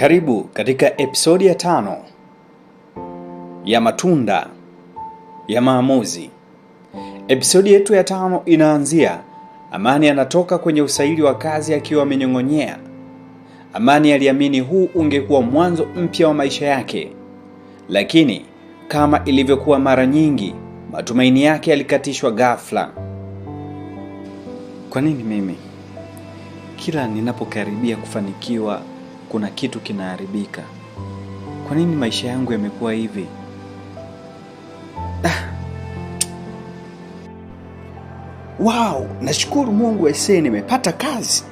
Karibu katika episodi ya 5 ya matunda ya maamuzi. Episodi yetu ya 5 inaanzia Amani anatoka kwenye usaili wa kazi akiwa amenyong'onyea. Amani aliamini huu ungekuwa mwanzo mpya wa maisha yake. Lakini kama ilivyokuwa mara nyingi, matumaini yake yalikatishwa ghafla. Kwa nini mimi? Kila ninapokaribia kufanikiwa kuna kitu kinaharibika. Kwa nini maisha yangu yamekuwa hivi? Wow, nashukuru Mungu ese nimepata kazi.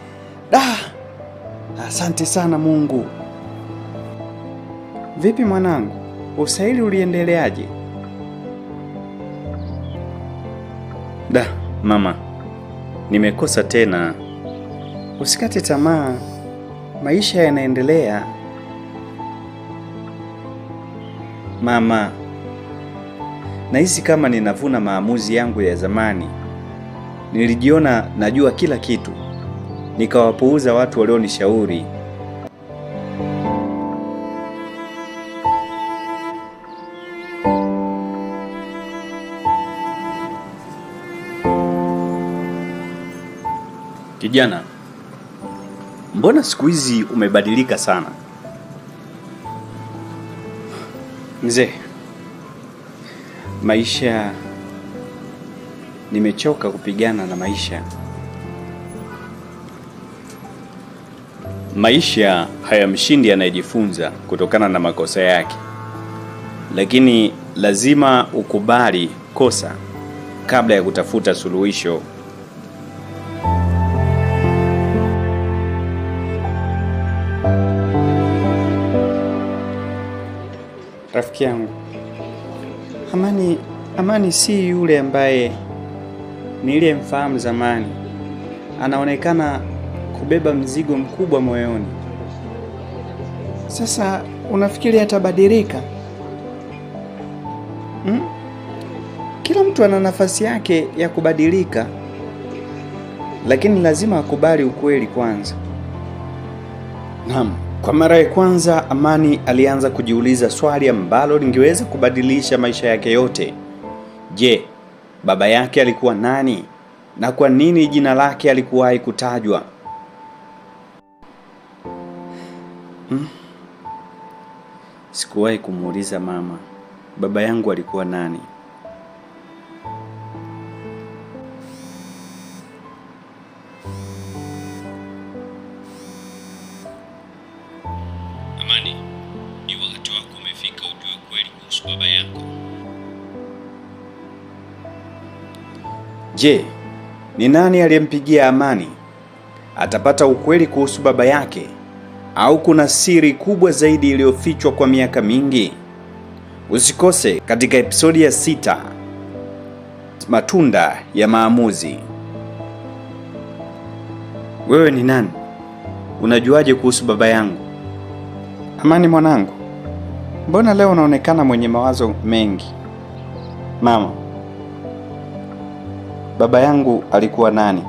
Asante sana Mungu. Vipi mwanangu? Usaili uliendeleaje? Mama, nimekosa tena. Usikate tamaa. Maisha yanaendelea. Mama, nahisi kama ninavuna maamuzi yangu ya zamani. Nilijiona najua kila kitu, nikawapuuza watu walionishauri. Kijana, mbona siku hizi umebadilika sana? Mzee, maisha, nimechoka kupigana na maisha. Maisha hayamshindi anayejifunza kutokana na makosa yake. Lakini lazima ukubali kosa kabla ya kutafuta suluhisho. Rafiki yangu, Amani si yule ambaye niliyemfahamu zamani. Anaonekana kubeba mzigo mkubwa moyoni. Sasa unafikiri atabadilika? Kila mtu ana nafasi yake ya kubadilika, lakini lazima akubali ukweli kwanza. Naam. Kwa mara ya kwanza Amani alianza kujiuliza swali ambalo lingeweza kubadilisha maisha yake yote. Je, baba yake alikuwa nani? Na kwa nini jina lake alikuwahi kutajwa? Sikuwahi kumuuliza mama, baba yangu alikuwa nani? Amani, ni wakati wako umefika ujue kweli kuhusu baba yako. Je, ni nani aliyempigia Amani? Atapata ukweli kuhusu baba yake? Au kuna siri kubwa zaidi iliyofichwa kwa miaka mingi? Usikose katika episodi ya 6, matunda ya maamuzi. Wewe ni nani? Unajuaje kuhusu baba yangu? Amani mwanangu, mbona leo unaonekana mwenye mawazo mengi? Mama, baba yangu alikuwa nani?